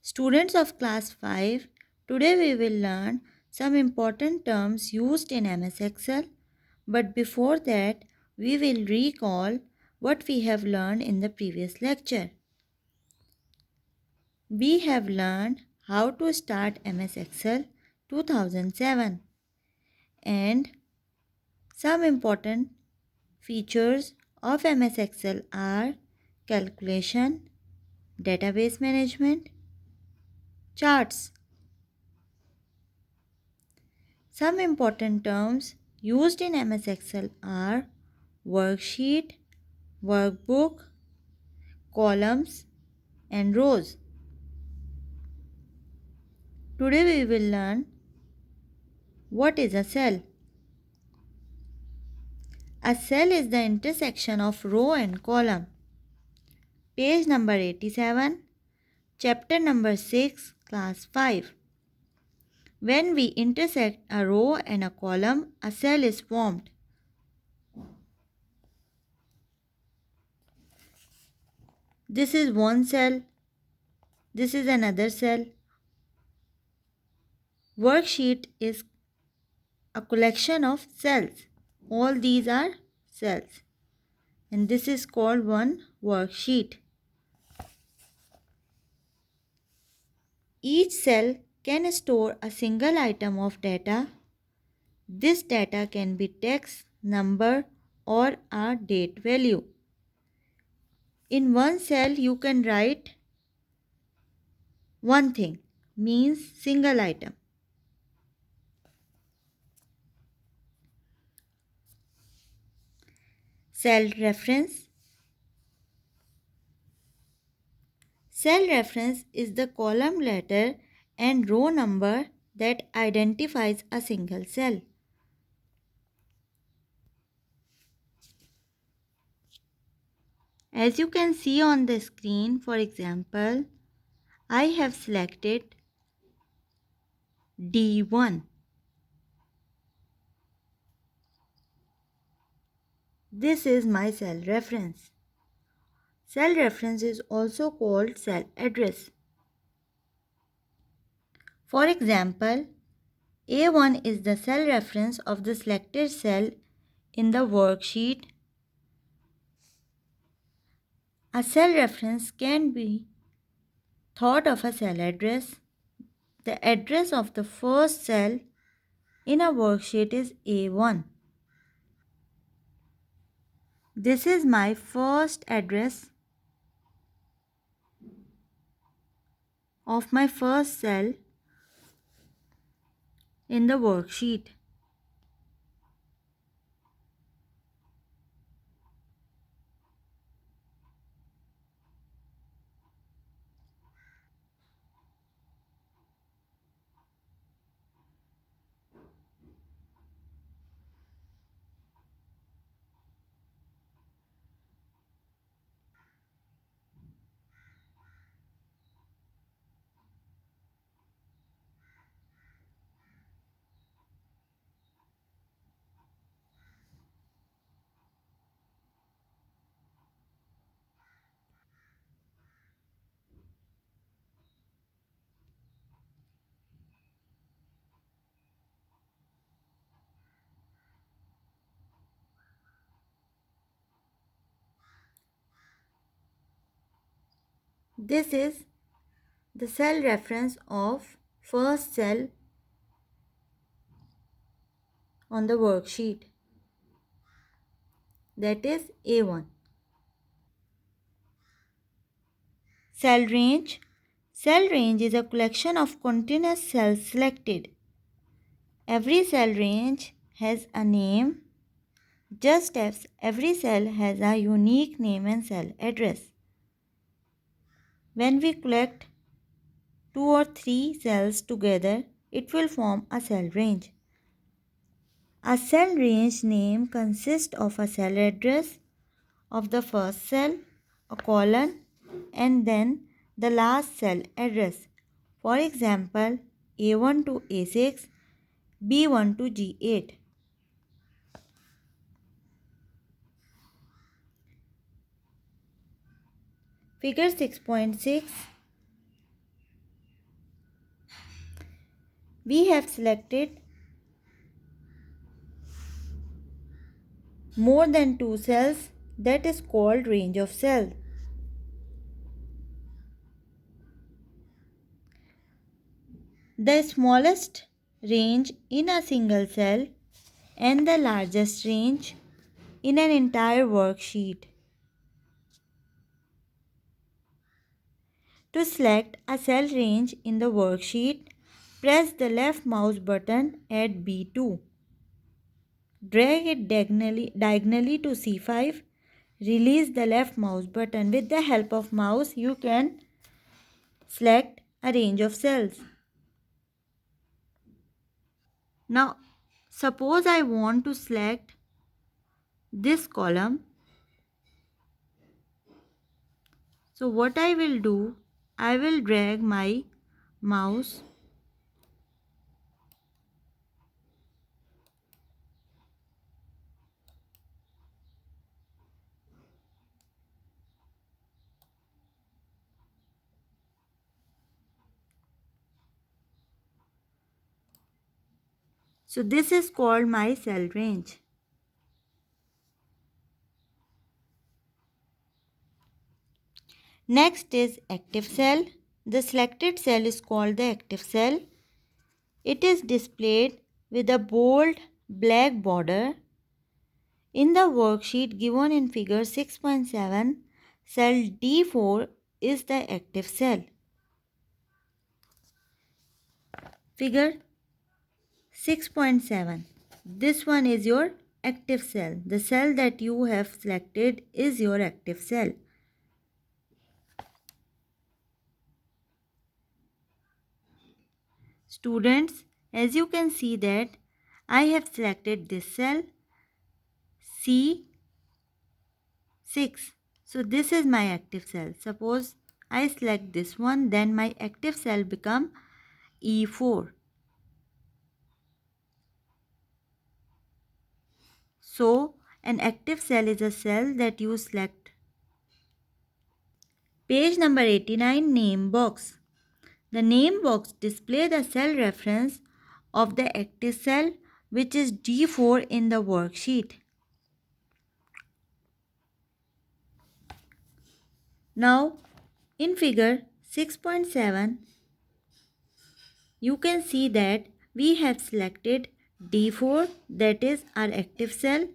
Students of class 5, today we will learn some important terms used in MS Excel. But before that, we will recall what we have learned in the previous lecture. We have learned how to start MS Excel 2007 and some important features of MS Excel are calculation, database management, charts. Some important terms used in MS Excel are worksheet, workbook, columns, and rows. Today we will learn what is a cell. A cell is the intersection of row and column. Page number 87, chapter number 6, class 5. When we intersect a row and a column, a cell is formed. This is one cell. This is another cell. Worksheet is a collection of cells. All these are cells. And this is called one worksheet. Each cell can store a single item of data. This data can be text, number, or a date value. In one cell, you can write one thing, means single item. Cell reference. Cell reference is the column letter and row number that identifies a single cell. As you can see on the screen, for example, I have selected D1. This is my cell reference. Cell reference is also called cell address. For example, A1 is the cell reference of the selected cell in the worksheet. A cell reference can be thought of a cell address. The address of the first cell in a worksheet is A1. This is my first address of my first cell in the worksheet. This is the cell reference of first cell on the worksheet, that is A1. Cell range. Cell range is a collection of continuous cells selected. Every cell range has a name, just as every cell has a unique name and cell address. When we collect two or three cells together, it will form a cell range. A cell range name consists of a cell address of the first cell, a colon, and then the last cell address. For example, A1 to A6, B1 to G8. Figure 6.6. We have selected more than two cells, that is called range of cell. The smallest range in a single cell and the largest range in an entire worksheet. To select a cell range in the worksheet, press the left mouse button at B2. Drag it diagonally to C5. Release the left mouse button. With the help of mouse, you can select a range of cells. Now, suppose I want to select this column. So what I will do, I will drag my mouse so this is called my cell range. Next is active cell. The selected cell is called the active cell. It is displayed with a bold black border. In the worksheet given in figure 6.7, cell D4 is the active cell. Figure 6.7. This one is your active cell. The cell that you have selected is your active cell. Students, as you can see that I have selected this cell C6. So this is my active cell. Suppose I select this one, then my active cell become E4. So an active cell is a cell that you select. Page number 89, name box. The name box displays the cell reference of the active cell, which is D4 in the worksheet. Now in figure 6.7, you can see that we have selected D4, that is our active cell,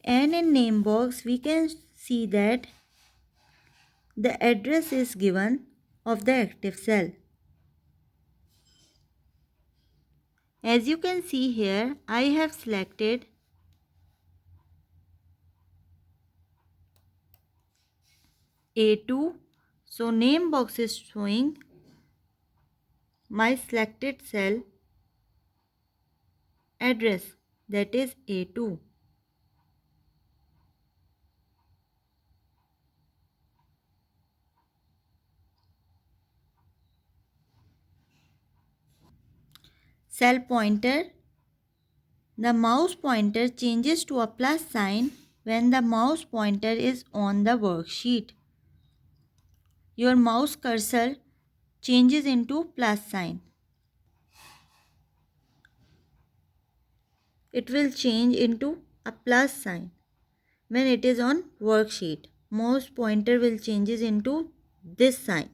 and in name box we can see that the address is given of the active cell. As you can see here, I have selected A2. So name box is showing my selected cell address, that is A2. Cell pointer. The mouse pointer changes to a plus sign when the mouse pointer is on the worksheet. Your mouse cursor changes into plus sign. It will change into a plus sign when it is on worksheet. Mouse pointer will changes into this sign.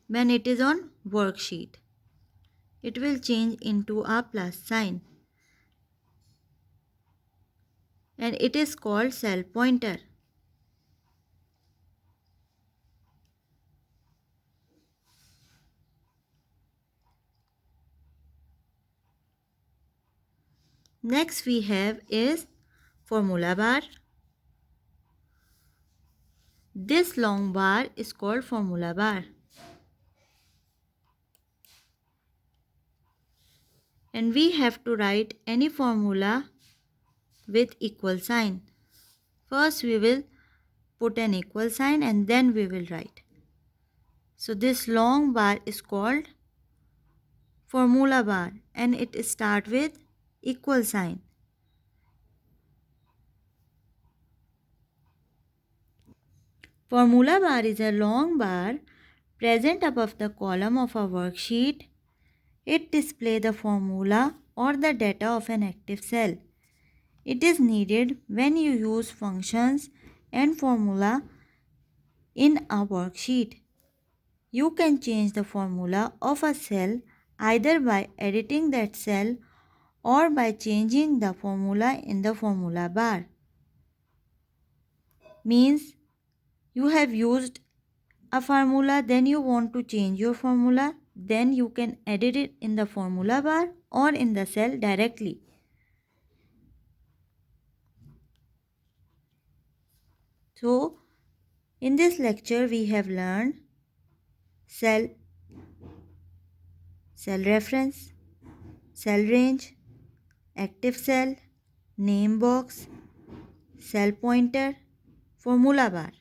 When it is on worksheet, it will change into a plus sign, and it is called cell pointer. Next we have is formula bar. This long bar is called formula bar. And we have to write any formula with equal sign. First we will put an equal sign and then we will write. So this long bar is called formula bar and it starts with equal sign. Formula bar is a long bar present above the column of a worksheet. It displays the formula or the data of an active cell. It is needed when you use functions and formula in a worksheet. You can change the formula of a cell either by editing that cell or by changing the formula in the formula bar. Means you have used a formula, then you want to change your formula, then you can edit it in the formula bar or in the cell directly. So, in this lecture we have learned cell, cell reference, cell range, active cell, name box, cell pointer, formula bar.